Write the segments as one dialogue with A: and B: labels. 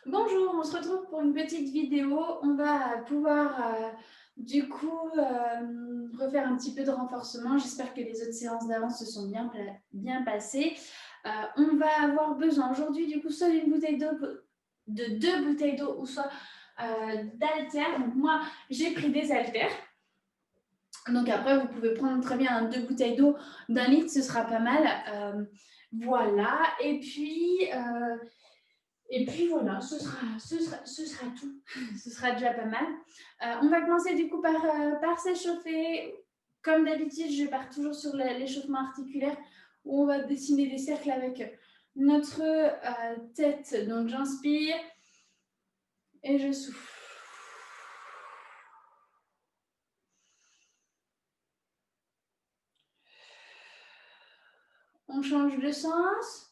A: Bonjour, on se retrouve pour une petite vidéo. On va pouvoir refaire un petit peu de renforcement. J'espère que les autres séances d'avant se sont bien passées. On va avoir besoin aujourd'hui du coup soit d'une bouteille d'eau, de 2 bouteilles d'eau ou soit d'haltères. Donc moi, j'ai pris des haltères. Donc après, vous pouvez prendre très bien 2 bouteilles d'eau d'1 litre, ce sera pas mal. Voilà. Et puis voilà, ce sera tout. Ce sera déjà pas mal. On va commencer du coup par s'échauffer. Comme d'habitude, je pars toujours sur l'échauffement articulaire où on va dessiner des cercles avec notre tête. Donc j'inspire et je souffle. On change de sens.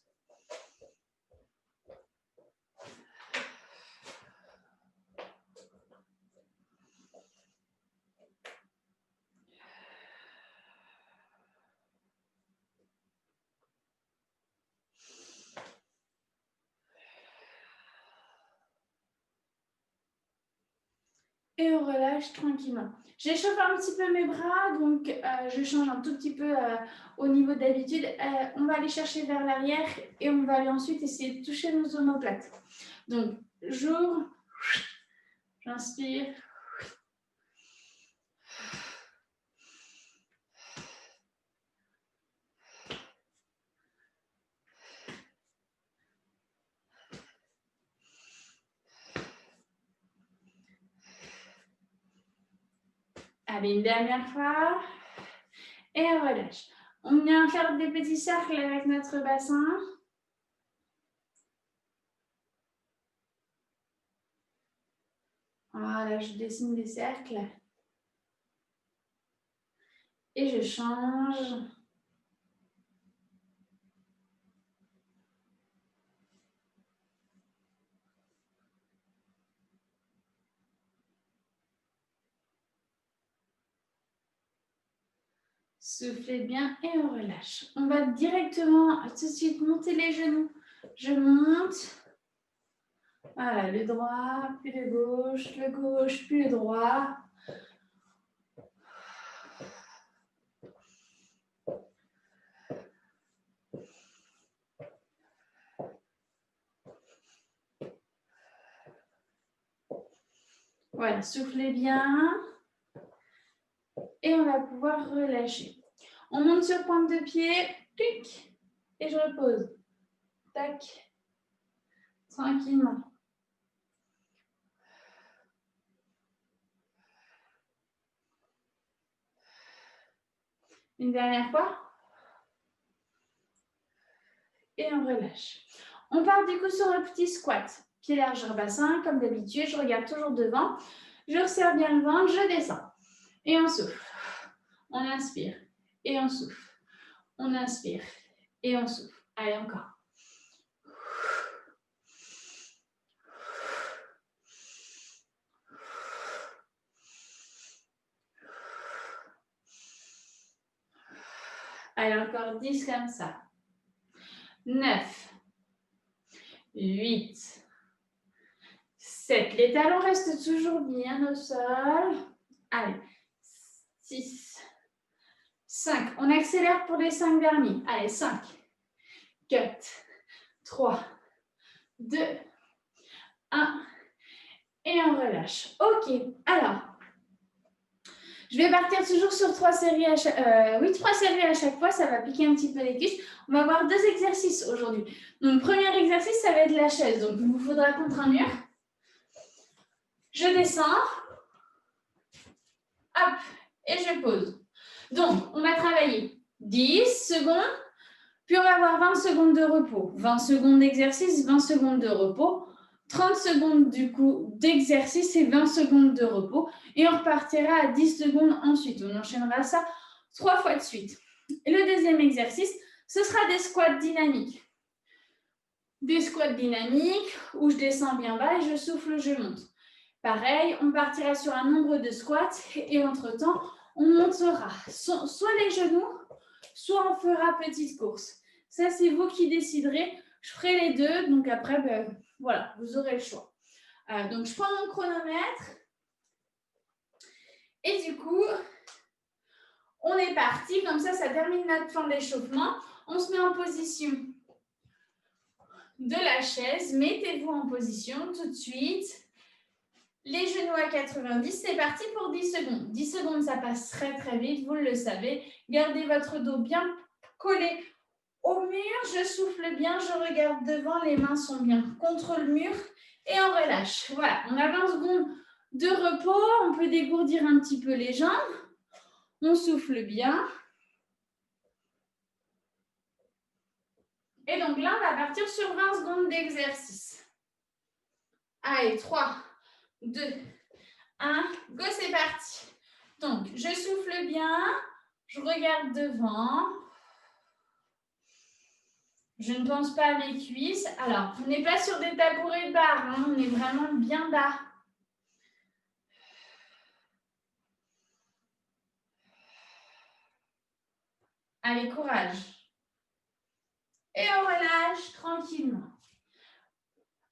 A: Et on relâche tranquillement. J'échauffe un petit peu mes bras, donc je change un tout petit peu au niveau d'habitude. On va aller chercher vers l'arrière et on va aller ensuite essayer de toucher nos omoplates. Donc, j'ouvre, j'inspire. Allez, une dernière fois. Et on relâche. On vient faire des petits cercles avec notre bassin. Voilà, je dessine des cercles. Et je change. Soufflez bien et on relâche. On va directement tout de suite monter les genoux. Je monte. Voilà, le droit, puis le gauche, puis le droit. Voilà, soufflez bien. Et on va pouvoir relâcher. On monte sur pointe de pied. Clic. Et je repose. Tac. Tranquillement. Une dernière fois. Et on relâche. On part du coup sur le petit squat. Pied largeur bassin, comme d'habitude. Je regarde toujours devant. Je resserre bien le ventre. Je descends. Et on souffle. On inspire. Et on souffle. On inspire. Et on souffle. Allez, encore. Allez, encore 10 comme ça. 9, 8, 7. Les talons restent toujours bien au sol. Allez, 6, 5. On accélère pour les 5 derniers. Allez, 5, 4, 3, 2, 1. Et on relâche. Ok, alors, je vais partir toujours sur 3 séries à chaque, 3 séries à chaque fois. Ça va piquer un petit peu les cuisses. On va avoir 2 exercices aujourd'hui. Donc, premier exercice, ça va être la chaise. Donc, il vous faudra contre un mur. Je descends. Hop, et je pose. Donc, on va travailler 10 secondes, puis on va avoir 20 secondes de repos. 20 secondes d'exercice, 20 secondes de repos. 30 secondes du coup d'exercice et 20 secondes de repos. Et on repartira à 10 secondes ensuite. On enchaînera ça 3 fois de suite. Et le deuxième exercice, ce sera des squats dynamiques. Des squats dynamiques où je descends bien bas et je souffle, je monte. Pareil, on partira sur un nombre de squats et entre-temps, on montera soit les genoux, soit on fera petite course. Ça, c'est vous qui déciderez. Je ferai les deux, donc après, Voilà, vous aurez le choix. Donc, je prends mon chronomètre. Et du coup, on est parti. Comme ça termine notre temps d'échauffement. On se met en position de la chaise. Mettez-vous en position tout de suite. Les genoux à 90, c'est parti pour 10 secondes. 10 secondes, ça passe très très vite, vous le savez. Gardez votre dos bien collé au mur. Je souffle bien, je regarde devant, les mains sont bien contre le mur et on relâche. Voilà, on a 20 secondes de repos. On peut dégourdir un petit peu les jambes. On souffle bien. Et donc là, on va partir sur 20 secondes d'exercice. Allez, 3, 2, 1, go, c'est parti. Donc, je souffle bien, je regarde devant. Je ne pense pas à mes cuisses. Alors, on n'est pas sur des tabourets de barre, hein, on est vraiment bien bas. Allez, courage. Et on relâche tranquillement.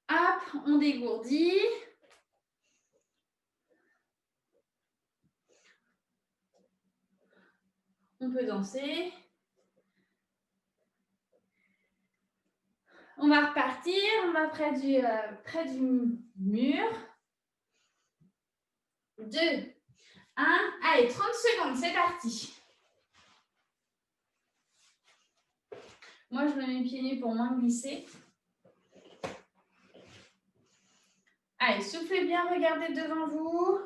A: Hop, on dégourdit. On peut danser. On va repartir, on va près du mur. 2, 1. Allez, 30 secondes, c'est parti. Moi, je me mets pieds nus pour moins glisser. Allez, soufflez bien, regardez devant vous.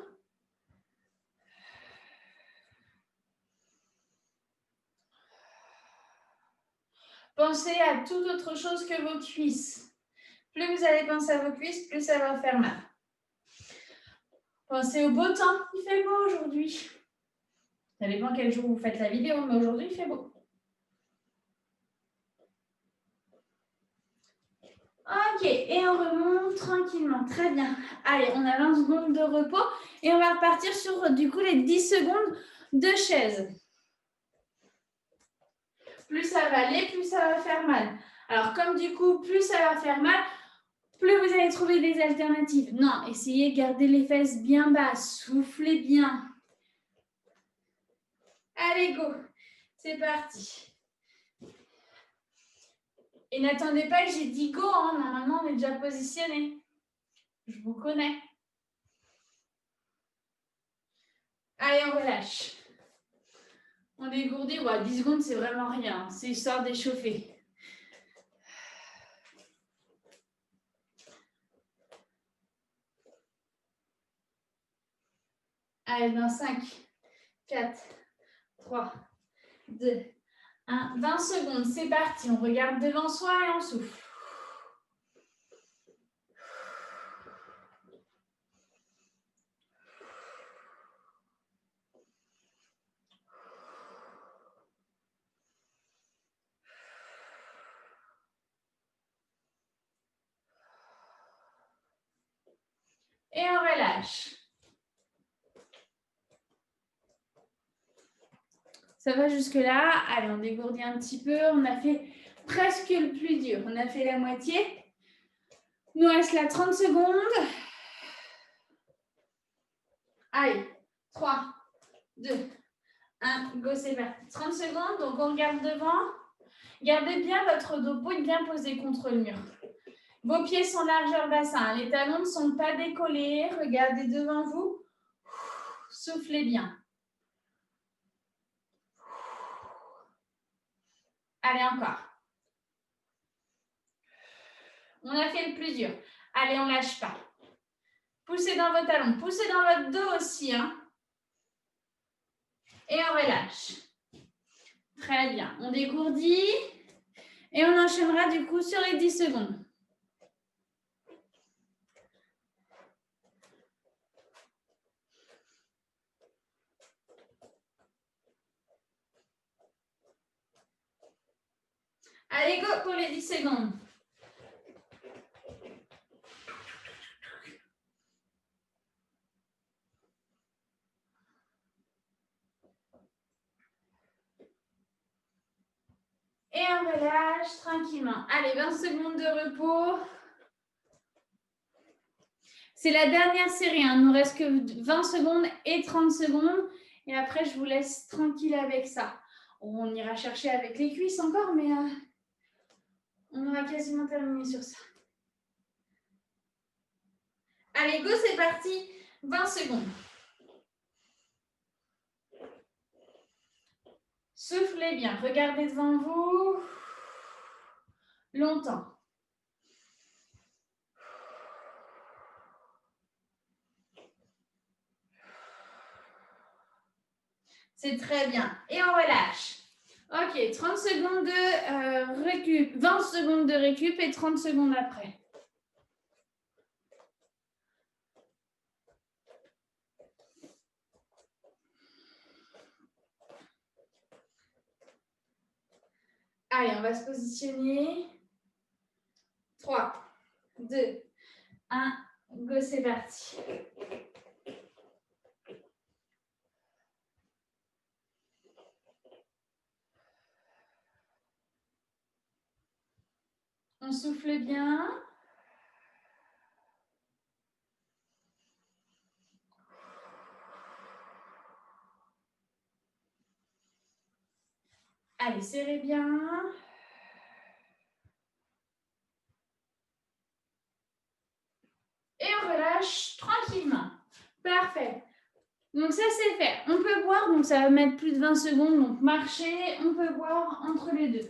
A: Pensez à toute autre chose que vos cuisses. Plus vous allez penser à vos cuisses, plus ça va faire mal. Pensez au beau temps. Il fait beau aujourd'hui. Ça dépend quel jour vous faites la vidéo, mais aujourd'hui, il fait beau. Ok, et on remonte tranquillement. Très bien. Allez, on a 20 secondes de repos et on va repartir sur, du coup, les 10 secondes de chaise. Plus ça va aller, plus ça va faire mal. Alors, comme du coup, plus ça va faire mal, plus vous allez trouver des alternatives. Non, essayez de garder les fesses bien basses. Soufflez bien. Allez, go. C'est parti. Et n'attendez pas que j'ai dit go. Hein. Normalement, on est déjà positionné. Je vous connais. Allez, on relâche. On dégourdit. Ouais, 10 secondes, c'est vraiment rien. C'est histoire d'échauffer. Allez, dans 5, 4, 3, 2, 1. 20 secondes, c'est parti. On regarde devant soi et on souffle. Et on relâche. Ça va jusque-là. Allez, on dégourdit un petit peu. On a fait presque le plus dur. On a fait la moitié. Il nous reste là 30 secondes. Allez, 3, 2, 1. Go, c'est parti. 30 secondes. Donc, on regarde devant. Gardez bien votre dos bien posé contre le mur. Vos pieds sont largeur bassin. Les talons ne sont pas décollés. Regardez devant vous. Soufflez bien. Allez, encore. On a fait le plus dur. Allez, on ne lâche pas. Poussez dans vos talons. Poussez dans votre dos aussi. Hein. Et on relâche. Très bien. On dégourdit. Et on enchaînera du coup sur les 10 secondes. Allez, go pour les 10 secondes. Et on relâche tranquillement. Allez, 20 secondes de repos. C'est la dernière série, hein. Il ne nous reste que 20 secondes et 30 secondes. Et après, je vous laisse tranquille avec ça. On ira chercher avec les cuisses encore, mais on aura quasiment terminé sur ça. Allez, go, c'est parti. 20 secondes. Soufflez bien. Regardez devant vous. Longtemps. C'est très bien. Et on relâche. Ok, 30 secondes de récup, 20 secondes de récup et 30 secondes après. Allez, on va se positionner. 3, 2, 1, go, c'est parti. On souffle bien. Allez, serrez bien. Et on relâche tranquillement. Parfait. Donc ça, c'est fait. On peut boire, donc ça va mettre plus de 20 secondes. Donc marcher, on peut boire entre les deux.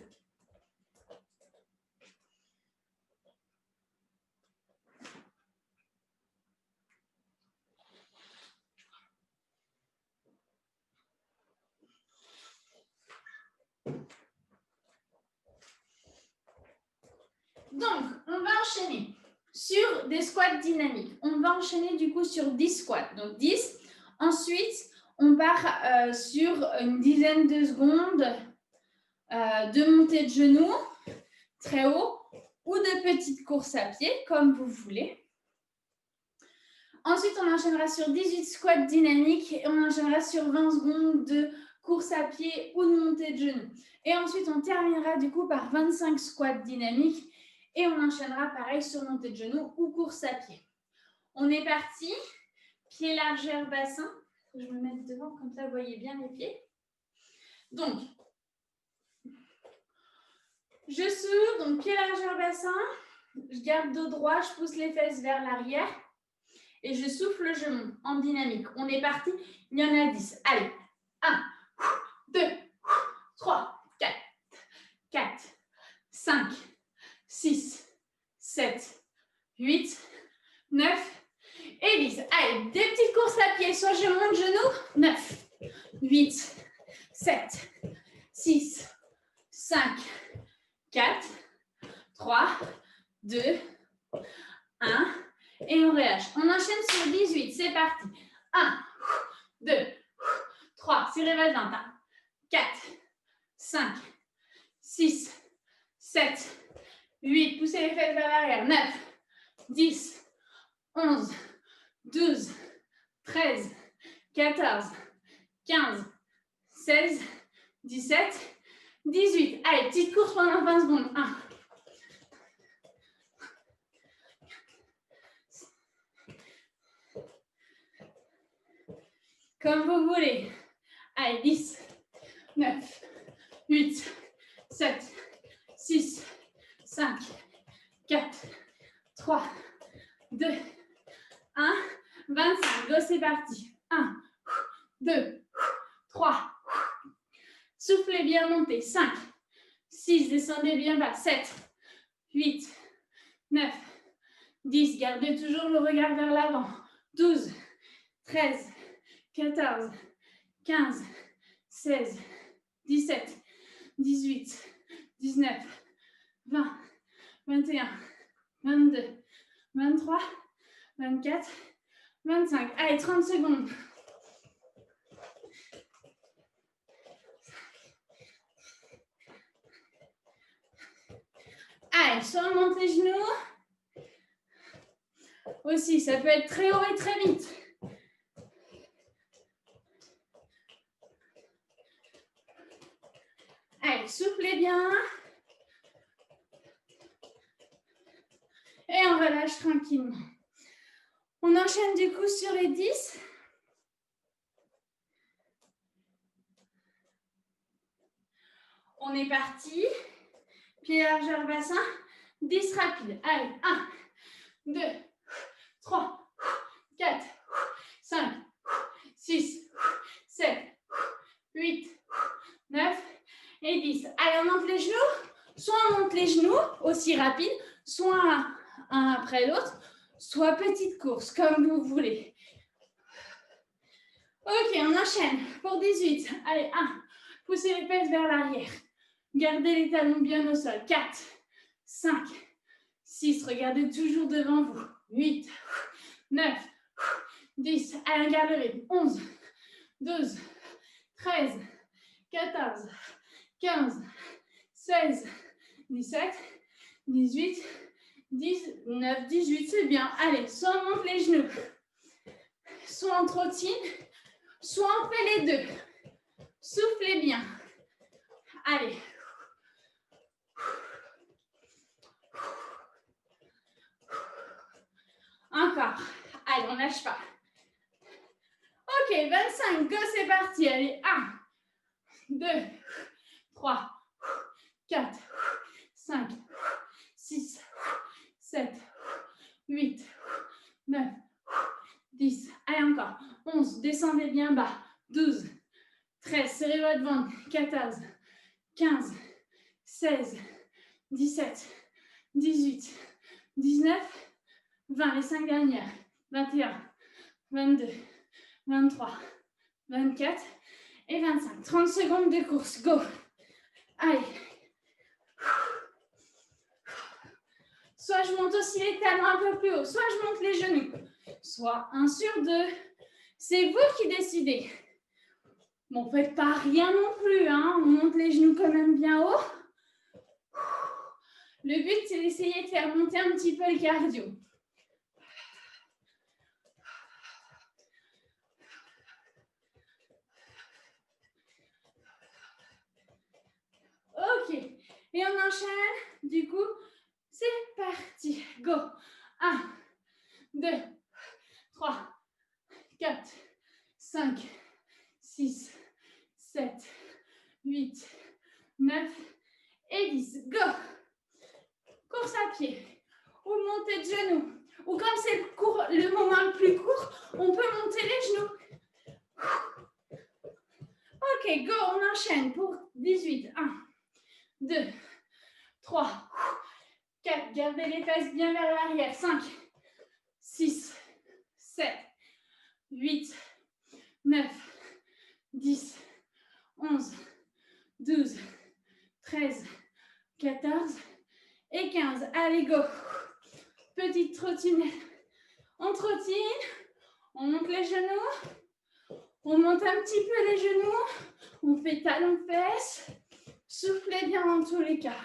A: Donc, on va enchaîner sur des squats dynamiques. On va enchaîner du coup sur 10 squats. Donc 10. Ensuite, on part sur une dizaine de secondes de montée de genoux très haut ou de petites courses à pied, comme vous voulez. Ensuite, on enchaînera sur 18 squats dynamiques et on enchaînera sur 20 secondes de course à pied ou de montée de genoux. Et ensuite, on terminera du coup par 25 squats dynamiques et on enchaînera pareil sur montée de genoux ou course à pied. On est parti. Pied largeur bassin. Je vais me mettre devant, comme ça vous voyez bien les pieds. Donc, je souffle, donc pied largeur bassin. Je garde dos droit, je pousse les fesses vers l'arrière. Et je souffle, je monte en dynamique. On est parti, il y en a 10. Allez, 1, 2, 3, 4, 5, 6, 7, 8, 9 et 10. Allez, des petites courses à pied. Soit je monte genoux. 9, 8, 7, 6, 5, 4, 3, 2, 1. Et on relâche. On enchaîne sur 18. C'est parti. 1, 2, 3. Serrez votre ventre. 4, 5, 6, 7, 8. Poussez les fesses vers l'arrière. 9, 10, 11, 12, 13, 14, 15, 16, 17, 18. Allez, petite course pendant 20 secondes. 1. Comme vous voulez. Allez, 10, 9, 8, 7, 6, 5, 4, 3, 2, 1. 25. Go, c'est parti. 1, 2, 3. Soufflez bien, montez. 5, 6, descendez bien bas. 7, 8, 9, 10. Gardez toujours le regard vers l'avant. 12, 13, 14, 15, 16, 17, 18, 19, 20, 21, 22, 23, 24, 25. Allez, 30 secondes. Allez, sur le montée genoux. Aussi, ça peut être très haut et très vite. Allez, soufflez bien. Et on relâche tranquillement. On enchaîne du coup sur les 10. On est parti. Pied largeur bassin. 10 rapides. Allez, 1, 2, 3, 4, 5, 6, 7, 8, 9 et 10. Allez, on monte les genoux. Soit on monte les genoux aussi rapide, soit un après l'autre, soit petite course, comme vous voulez. Ok, on enchaîne pour 18. Allez, 1. Poussez les fesses vers l'arrière. Gardez les talons bien au sol. 4, 5, 6. Regardez toujours devant vous. 8, 9, 10. Allez, on garde le rythme. 11, 12, 13, 14, 15, 16, 17, 18, 19, 18. C'est bien. Allez, soit on monte les genoux, soit on trottine, soit on fait les deux. Soufflez bien. Allez. Encore. Allez, on lâche pas. Ok, 25. Go, c'est parti. Allez, 1, 2, 3, 4, 5, 6, 7, 8, 9, 10. Allez, encore. 11. Descendez bien bas. 12, 13. Serrez votre ventre. 14, 15, 16, 17, 18, 19, 20. Les 5 dernières. 21, 22, 23, 24 et 25. 30 secondes de course. Go. Allez. Soit je monte aussi les talons un peu plus haut, soit je monte les genoux. Soit 1 sur 2. C'est vous qui décidez. Bon, faites pas rien non plus, hein. On monte les genoux quand même bien haut. Le but, c'est d'essayer de faire monter un petit peu le cardio. Ok. Et on enchaîne. Du coup, c'est parti. Go. 1, 2, 3, 4, 5, 6, 7, 8, 9 et 10. Go. Course à pied. Ou montée de genoux. Ou comme c'est le moment le plus court, on peut monter les genoux. Ok, go, on enchaîne pour 18. 1, 2, 3, 4. Gardez les fesses bien vers l'arrière. 5, 6, 7, 8, 9, 10, 11, 12, 13, 14 et 15. Allez, go. Petite trottinette. On trottine. On monte les genoux. On monte un petit peu les genoux. On fait talons-fesses. Soufflez bien dans tous les cas.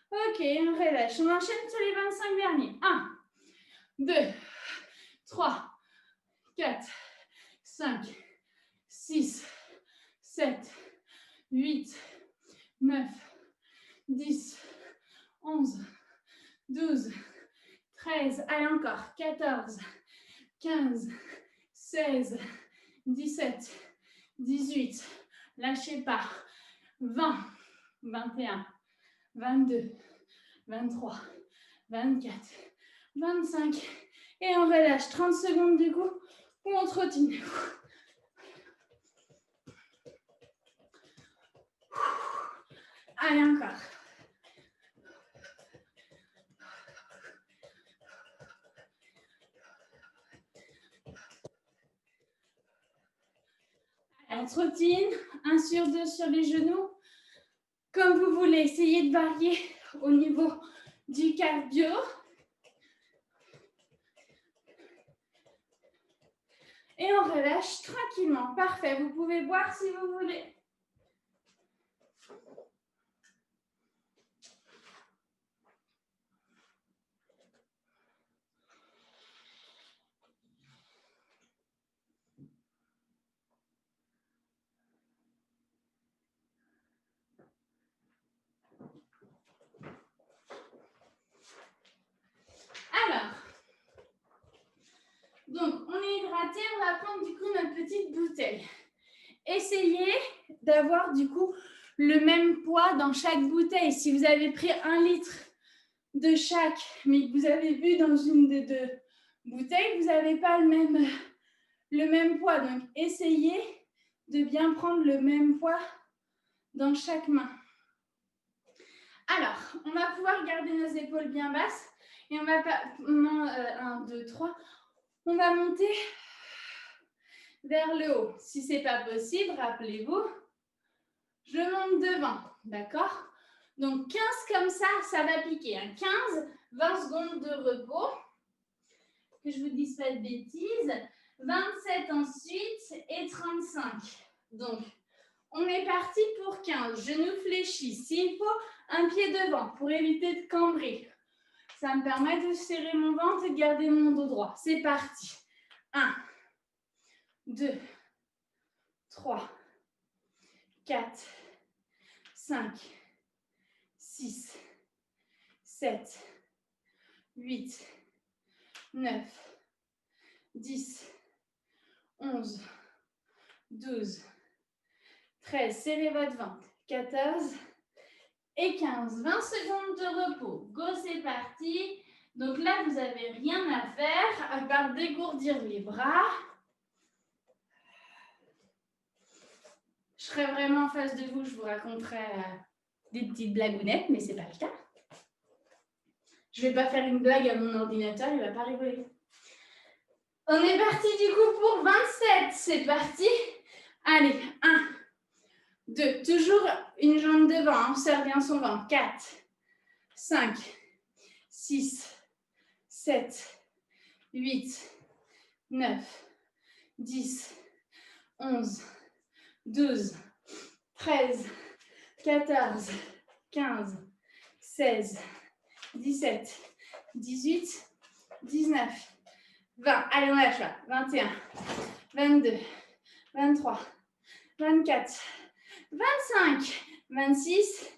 A: Ok, on relâche. On enchaîne sur les 25 derniers. 1, 2, 3, 4, 5, 6, 7, 8, 9, 10, 11, 12, 13, allez encore, 14, 15, 16, 17, 18, lâchez pas, 20, 21, 22, 23, 24, 25, et on relâche 30 secondes du coup, ou on trottine. Allez, encore. On trottine, 1 sur 2 sur les genoux. Comme vous voulez, essayez de varier au niveau du cardio. Et on relâche tranquillement. Parfait, vous pouvez boire si vous voulez. Donc, on est hydraté, on va prendre du coup notre petite bouteille. Essayez d'avoir du coup le même poids dans chaque bouteille. Si vous avez pris 1 litre de chaque, mais que vous avez bu dans une des deux bouteilles, vous n'avez pas le même poids. Donc, essayez de bien prendre le même poids dans chaque main. Alors, on va pouvoir garder nos épaules bien basses et on va pas, 1, 2, 3, on va monter vers le haut. Si ce n'est pas possible, rappelez-vous, je monte devant, d'accord? Donc 15 comme ça va piquer. 15, 20 secondes de repos. Que je vous dise pas de bêtises. 27 ensuite et 35. Donc, on est parti pour 15. Genoux fléchis. S'il faut, un pied devant pour éviter de cambrer. Ça me permet de serrer mon ventre et de garder mon dos droit. C'est parti. 1, 2, 3, 4, 5, 6, 7, 8, 9, 10, 11, 12, 13, serrez votre ventre, 14 et 15. 20 secondes de repos. Go, c'est parti. Donc là, vous n'avez rien à faire à part dégourdir les bras. Je serai vraiment en face de vous, je vous raconterai des petites blagounettes, mais ce n'est pas le cas. Je ne vais pas faire une blague à mon ordinateur, il ne va pas rigoler. On est parti du coup pour 27. C'est parti. Allez, 1, 2, toujours une jambe devant, on serre bien son ventre. 4, 5, 6, 7, 8, 9, 10, 11, 12, 13, 14, 15, 16, 17, 18, 19, 20. Allez, on lâche là. 21, 22, 23, 24, 25, 26,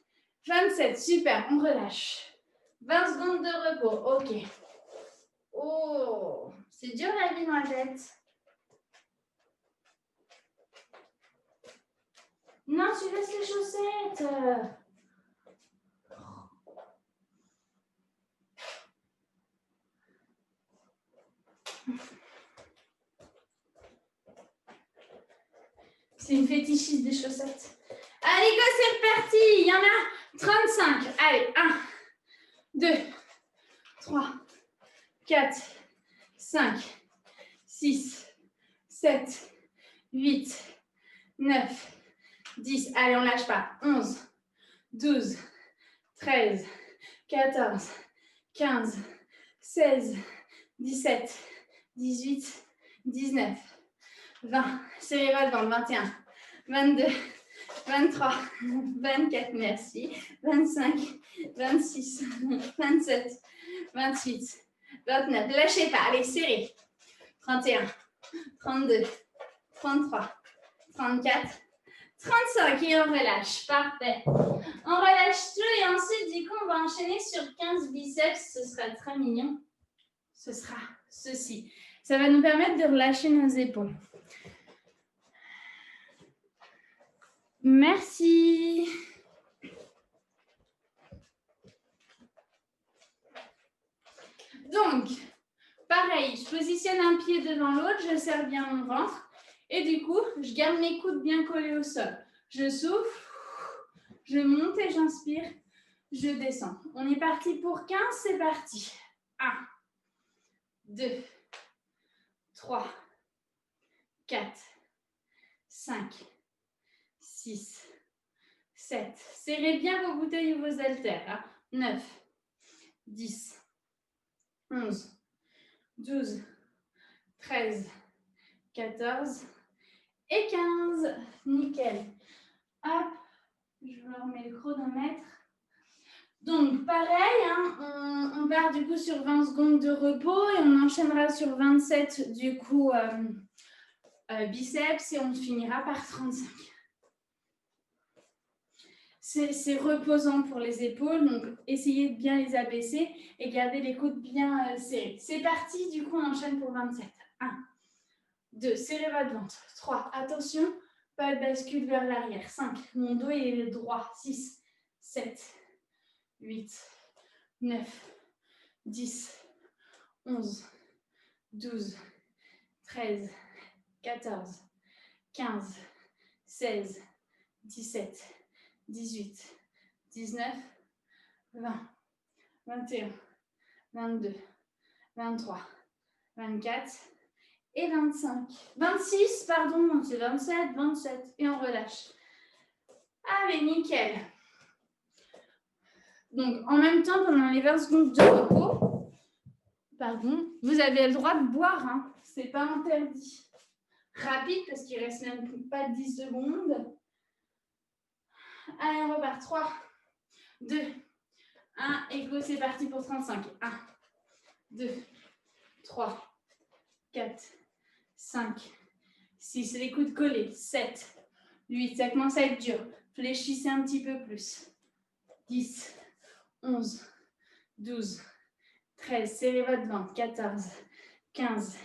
A: 27. Super, on relâche. 20 secondes de repos. OK. Oh, c'est dur la vie, noisette. Non, tu laisses les chaussettes. C'est une fétichiste des chaussettes. Allez, go, c'est reparti. Il y en a 35. Allez, 1, 2, 3, 4, 5, 6, 7, 8, 9, 10. Allez, on ne lâche pas. 11, 12, 13, 14, 15, 16, 17, 18, 19, 20. Serrez votre ventre. 21, 22, 23, 24, merci. 25, 26, 27, 28, 29. Lâchez pas. Allez, serrez. 31, 32, 33, 34, 35 et on relâche. Parfait. On relâche tout et ensuite, du coup, on va enchaîner sur 15 biceps. Ce sera très mignon. Ce sera ceci. Ça va nous permettre de relâcher nos épaules. Merci. Donc, pareil, je positionne un pied devant l'autre, je serre bien mon ventre et du coup, je garde mes coudes bien collés au sol. Je souffle, je monte et j'inspire, je descends. On est parti pour 15, c'est parti. 1, 2, 3, 4, 5, 6, 7. Serrez bien vos bouteilles ou vos haltères. 9, 10, 11, 12, 13, 14 et 15. Nickel. Hop, je vous remets le chronomètre. Donc, pareil, hein, on part du coup sur 20 secondes de repos et on enchaînera sur 27 du coup biceps et on finira par 35. C'est reposant pour les épaules, donc essayez de bien les abaisser et garder les coudes bien serrés. C'est parti, du coup on enchaîne pour 27. 1, 2, serrez votre ventre. 3, attention, pas de bascule vers l'arrière. 5, mon dos est droit. 6, 7, 8, 9, 10, 11, 12, 13, 14, 15, 16, 17, 18, 19, 20, 21, 22, 23, 24 et 25. 26, pardon, c'est 27, 27. Et on relâche. Allez, nickel. Donc, en même temps, pendant les 20 secondes de repos, pardon, vous avez le droit de boire. Hein. Ce n'est pas interdit. Rapide, parce qu'il ne reste même pas 10 secondes. Allez, on repart. 3, 2, 1. Et go, c'est parti pour 35. 1, 2, 3, 4, 5, 6. Les coudes collés. 7, 8. Ça commence à être dur. Fléchissez un petit peu plus. 10, 11, 12, 13. Serrez votre ventre. 14, 15,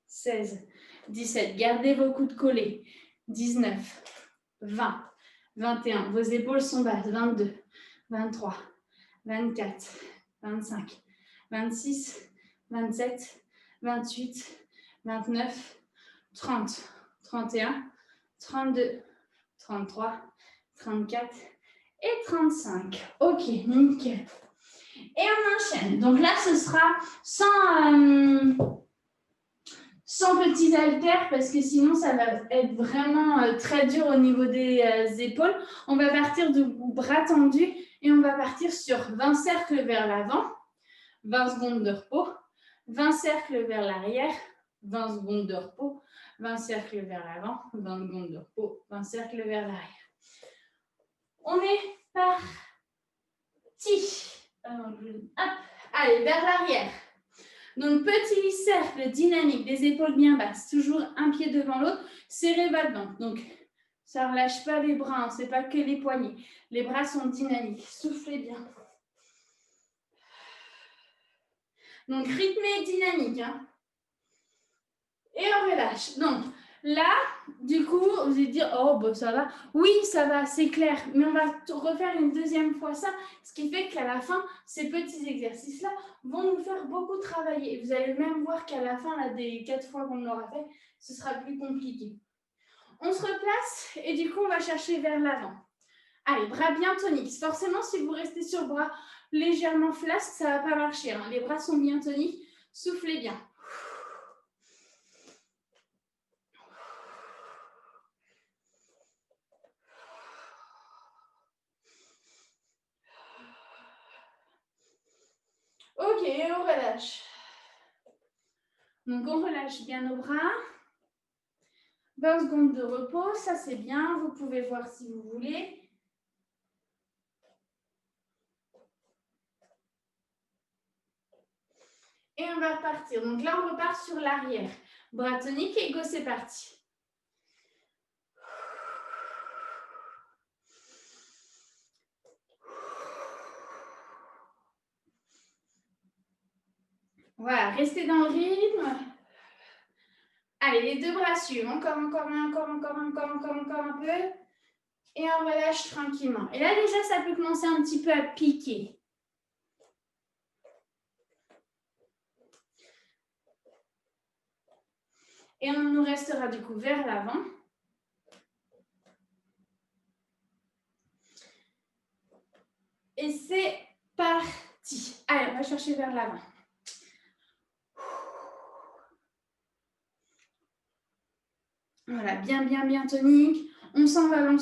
A: 16, 17. Gardez vos coudes collés. 19, 20, 21. Vos épaules sont basses. 22, 23, 24, 25, 26, 27, 28, 29, 30, 31, 32, 33, 34 et 35. Ok, nickel. Et on enchaîne. Donc là, ce sera sans petits haltères parce que sinon, ça va être vraiment très dur au niveau des épaules. On va partir de bras tendus et on va partir sur 20 cercles vers l'avant, 20 secondes de repos, 20 cercles vers l'arrière, 20 secondes de repos, 20 cercles vers l'avant, 20 secondes de repos, 20 cercles vers l'arrière. On est parti. Hop. Allez, vers l'arrière. Donc, petit cercle dynamique, des épaules bien basses, toujours un pied devant l'autre, serrez votre ventre. Donc, ça ne relâche pas les bras, ce n'est pas que les poignets. Les bras sont dynamiques, soufflez bien. Donc, rythmé et dynamique. Hein. Et on relâche. Donc, là, du coup, vous allez dire, oh, bah, ça va. Oui, ça va, c'est clair. Mais on va refaire une deuxième fois ça, ce qui fait qu'à la fin, ces petits exercices-là vont nous faire beaucoup travailler. Vous allez même voir qu'à la fin, là, des 4 fois qu'on l'aura fait, ce sera plus compliqué. On se replace et du coup, on va chercher vers l'avant. Allez, bras bien toniques. Forcément, si vous restez sur bras légèrement flasques, ça ne va pas marcher. Hein. Les bras sont bien toniques. Soufflez bien. Ok, on relâche. Donc, on relâche bien nos bras. 20 secondes de repos, ça c'est bien. Vous pouvez voir si vous voulez. Et on va repartir. Donc là, on repart sur l'arrière. Bras toniques et go, c'est parti. Voilà, restez dans le rythme. Allez, les deux bras suivent. Encore un peu. Et on relâche tranquillement. Et là, déjà, ça peut commencer un petit peu à piquer. Et on nous restera du coup vers l'avant. Et c'est parti. Allez, on va chercher vers l'avant. Voilà, bien tonique. On s'envole.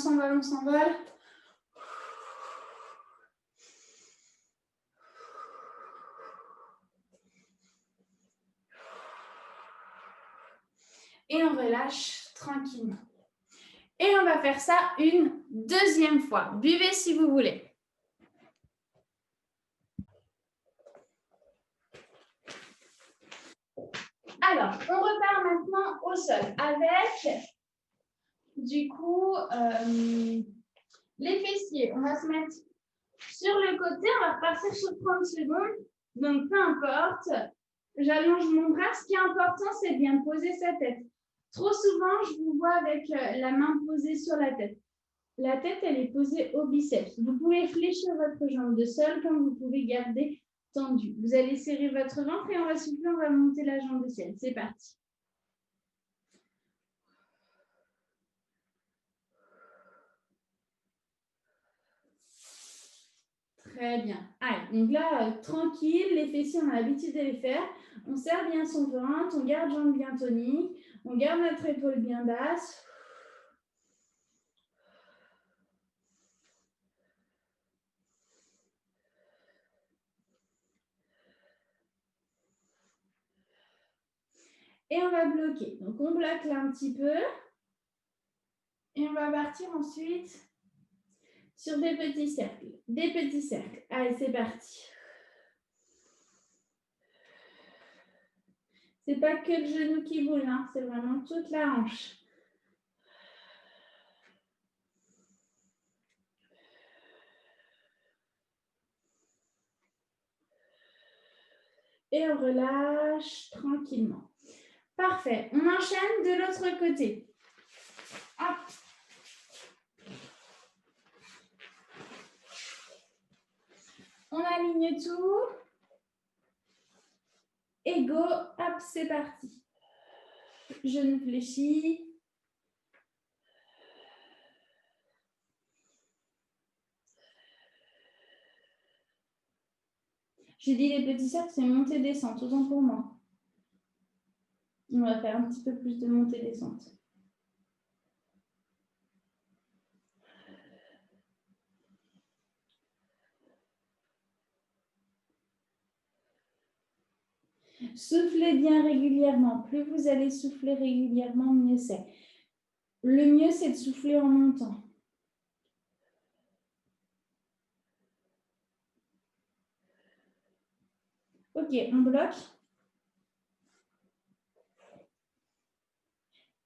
A: Et on relâche tranquillement. Et on va faire ça une deuxième fois. Buvez si vous voulez. Alors, on repart maintenant au sol avec, du coup, les fessiers. On va se mettre sur le côté, on va repartir sur 30 secondes. Donc, peu importe. j'allonge mon bras. Ce qui est important, c'est de bien poser sa tête. Trop souvent, je vous vois avec la main posée sur la tête. La tête, elle est posée au biceps. Vous pouvez fléchir votre jambe de sol comme vous pouvez garder tendue. Vous allez serrer votre ventre et on va souffler, on va monter la jambe de ciel. C'est parti. Très bien. Allez, donc là, tranquille, les fessiers, on a l'habitude de les faire. On serre bien son ventre, on garde jambe bien tonique, on garde notre épaule bien basse. Et on va bloquer. Donc, on bloque là un petit peu. Et on va partir ensuite sur des petits cercles. Des petits cercles. Allez, c'est parti. C'est pas que le genou qui bouge, hein, c'est vraiment toute la hanche. Et on relâche tranquillement. Parfait. On enchaîne de l'autre côté. Hop. On aligne tout. Et go. Hop, c'est parti. Genou fléchi. J'ai dit les petits cercles, c'est montée-descente, autant pour moi. On va faire un petit peu plus de montée-descente. Soufflez bien régulièrement. Plus vous allez souffler régulièrement, mieux c'est. Le mieux, c'est de souffler en montant. Ok, on bloque.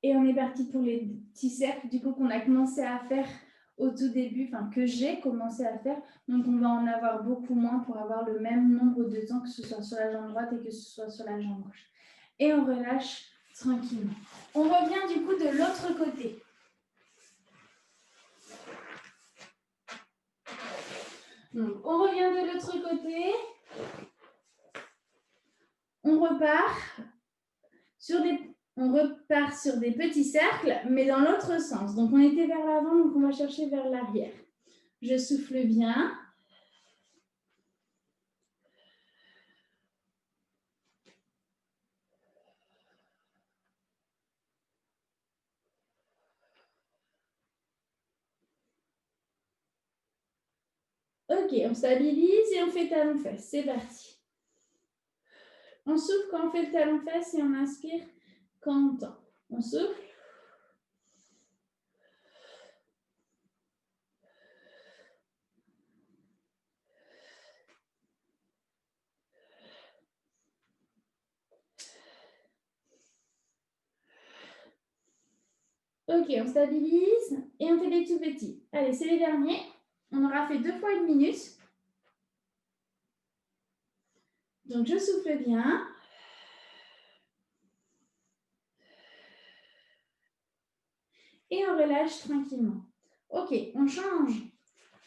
A: Et on est parti pour les petits cercles, du coup, qu'on a commencé à faire au tout début, enfin, que j'ai commencé à faire. Donc, on va en avoir beaucoup moins pour avoir le même nombre de temps, que ce soit sur la jambe droite et que ce soit sur la jambe gauche. Et on relâche tranquillement. On revient du coup de l'autre côté. Donc, on revient de l'autre côté. On repart sur des petits cercles, mais dans l'autre sens. Donc, on était vers l'avant, donc on va chercher vers l'arrière. Je souffle bien. Ok, on stabilise et on fait talon-fesse. C'est parti. On souffle quand on fait le talon-fesse et on inspire quand on tend. On souffle. Ok, on stabilise et on fait des tout petits. Allez, c'est les derniers. On aura fait 2 fois 1 minute. Donc, je souffle bien. Et on relâche tranquillement. Ok, on change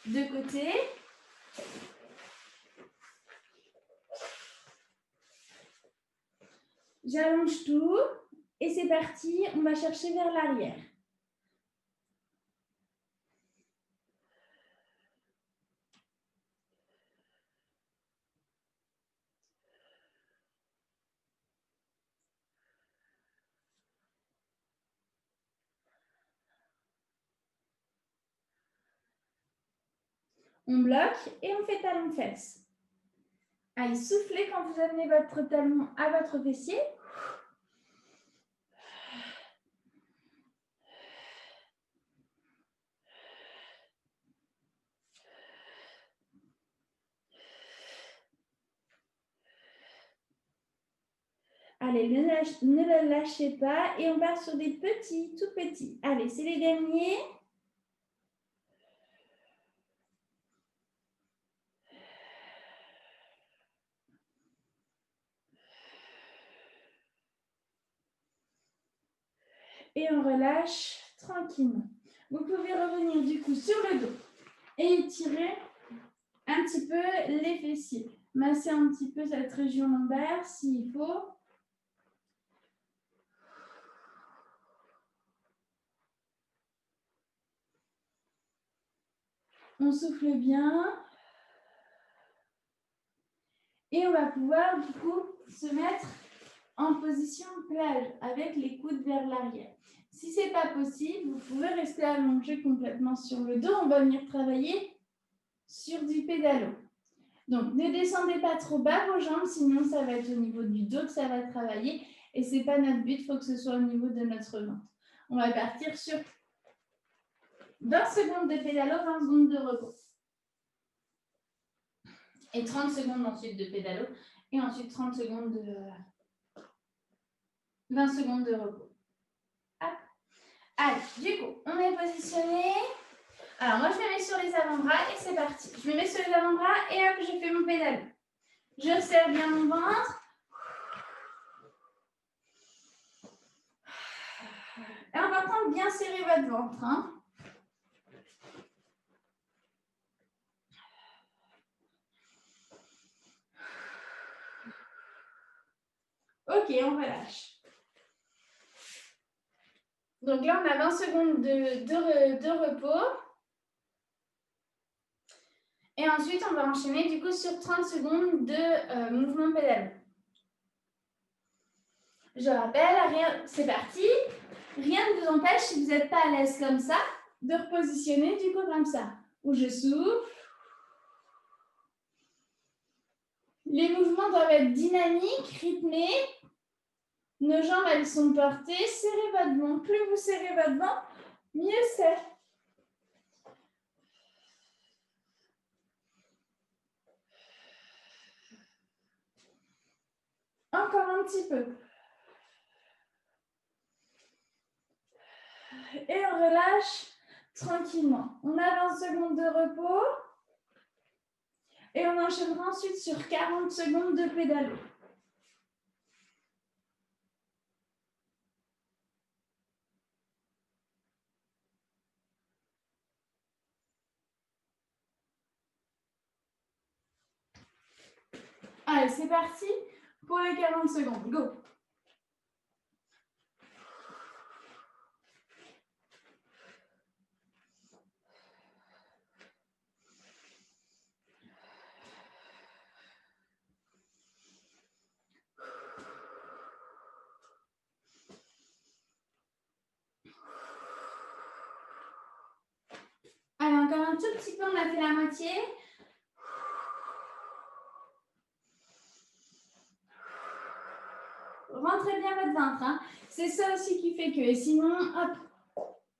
A: de côté. J'allonge tout. Et c'est parti, on va chercher vers l'arrière. On bloque et on fait talon-fesse. Allez, soufflez quand vous amenez votre talon à votre fessier. Allez, ne le lâchez pas et on part sur des petits, tout petits. Allez, c'est les derniers. Et on relâche tranquillement. Vous pouvez revenir du coup sur le dos et étirer un petit peu les fessiers. Masser un petit peu cette région lombaire s'il faut. On souffle bien. Et on va pouvoir du coup se mettre en position plage avec les coudes vers l'arrière. Si ce n'est pas possible, vous pouvez rester allongé complètement sur le dos. On va venir travailler sur du pédalo. Donc, ne descendez pas trop bas vos jambes, sinon ça va être au niveau du dos que ça va travailler. Et ce n'est pas notre but, il faut que ce soit au niveau de notre ventre. On va partir sur 20 secondes de pédalo, 20 secondes de repos. Et 30 secondes ensuite de pédalo. Et ensuite 30 secondes de 20 secondes de repos. Hop. Allez, du coup, on est positionné. Alors, moi, je me mets sur les avant-bras et c'est parti. Je me mets sur les avant-bras et hop, je fais mon pédalo. Je serre bien mon ventre. Et important de bien serrer votre ventre. Hein. Ok, on relâche. Donc là, on a 20 secondes de repos. Et ensuite, on va enchaîner du coup sur 30 secondes de mouvement pédalo. Je rappelle, c'est parti. Rien ne vous empêche, si vous n'êtes pas à l'aise comme ça, de repositionner du coup comme ça. Où je souffle. Les mouvements doivent être dynamiques, rythmés. Nos jambes, elles sont portées. Serrez votre ventre. Plus vous serrez votre ventre, mieux c'est. Encore un petit peu. Et on relâche tranquillement. On a 20 secondes de repos. Et on enchaînera ensuite sur 40 secondes de pédalo. Allez, c'est parti pour les 40 secondes. Go! Allez, encore un tout petit peu, on a fait la moitié. Rentrez bien votre ventre. Hein. C'est ça aussi qui fait que. Et sinon, hop,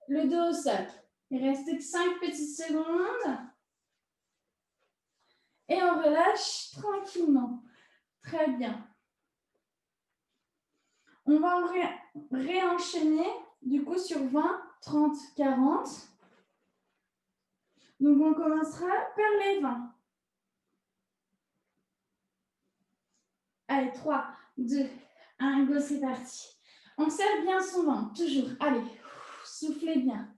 A: le dos au sol. Il reste que 5 petites secondes. Et on relâche tranquillement. Très bien. On va réenchaîner du coup sur 20, 30, 40. Donc, on commencera par les 20. Allez, 3, 2, 1, go, c'est parti. On serre bien son ventre, toujours. Allez, soufflez bien.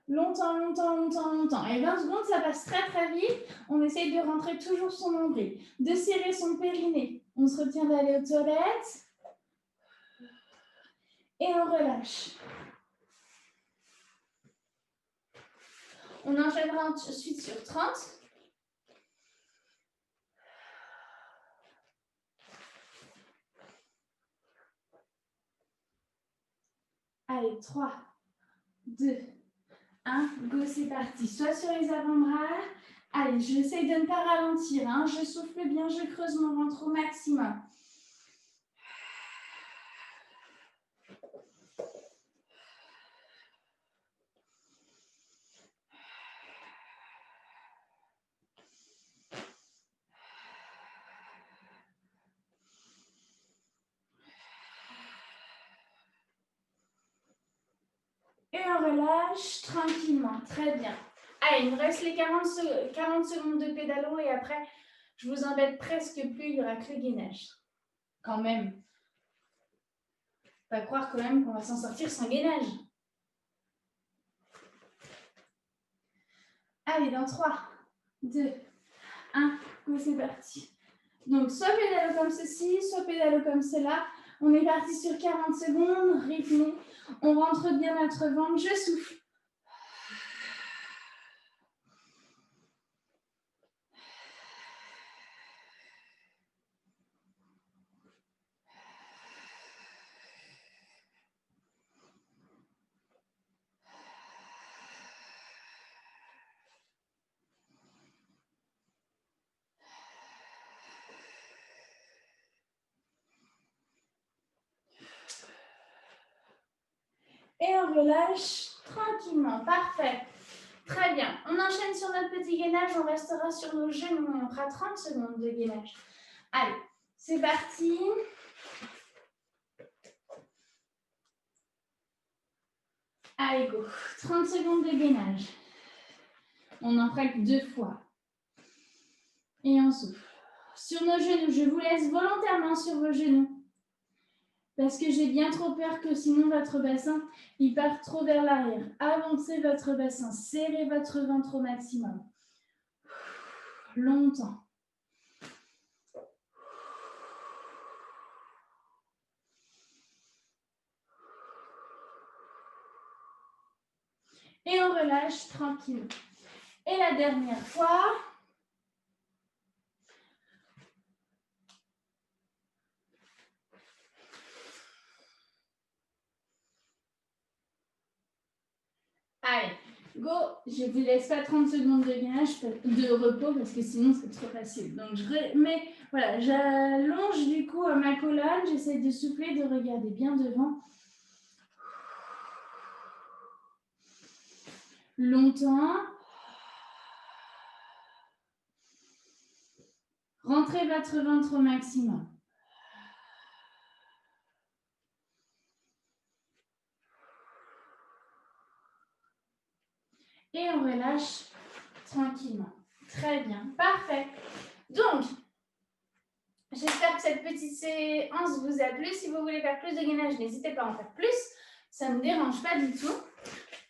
A: Longtemps, longtemps, longtemps, longtemps. Et 20 secondes, ça passe très, très vite. On essaye de rentrer toujours son nombril, de serrer son périnée. On se retient d'aller aux toilettes. Et on relâche. On enchaînera ensuite sur 30. Allez, 3, 2, 1, go, c'est parti. Soit sur les avant-bras. Allez, j'essaye de ne pas ralentir. Hein. Je souffle bien, je creuse mon ventre au maximum. Et on relâche tranquillement. Très bien. Allez, il me reste les 40 secondes de pédalo et après, je vous embête presque plus, il n'y aura que le gainage. Quand même. Pas croire quand même qu'on va s'en sortir sans gainage. Allez, dans 3, 2, 1, go, c'est parti. Donc, soit pédalo comme ceci, soit pédalo comme cela. On est parti sur 40 secondes, rythmé. On rentre bien notre ventre, je souffle. Et on relâche tranquillement. Parfait. Très bien. On enchaîne sur notre petit gainage. On restera sur nos genoux. On fera 30 secondes de gainage. Allez, c'est parti. Allez, go. 30 secondes de gainage. On en fera que 2 fois. Et on souffle. Sur nos genoux, je vous laisse volontairement sur vos genoux. Parce que j'ai bien trop peur que sinon votre bassin, il part trop vers l'arrière. Avancez votre bassin, serrez votre ventre au maximum. Longtemps. Et on relâche tranquille. Et la dernière fois. Allez, go. Je ne vous laisse pas 30 secondes de gainage, de repos, parce que sinon c'est trop facile. Donc je remets, voilà, j'allonge du coup ma colonne, j'essaie de souffler, de regarder bien devant. Longtemps. Rentrez votre ventre au maximum. Et on relâche tranquillement. Très bien, parfait. Donc, j'espère que cette petite séance vous a plu. Si vous voulez faire plus de gainage, n'hésitez pas à en faire plus. Ça ne me dérange pas du tout.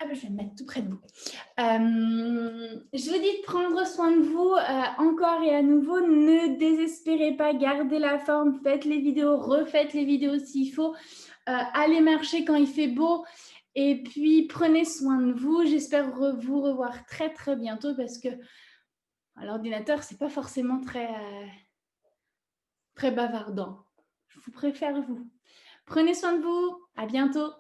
A: Ah ben, je vais me mettre tout près de vous. Je vous dis de prendre soin de vous encore et à nouveau. Ne désespérez pas, gardez la forme, faites les vidéos, refaites les vidéos s'il faut. Allez marcher quand il fait beau. Et puis, prenez soin de vous. J'espère vous revoir très, très bientôt parce que l'ordinateur, ce n'est pas forcément très bavardant. Je vous préfère vous. Prenez soin de vous. À bientôt.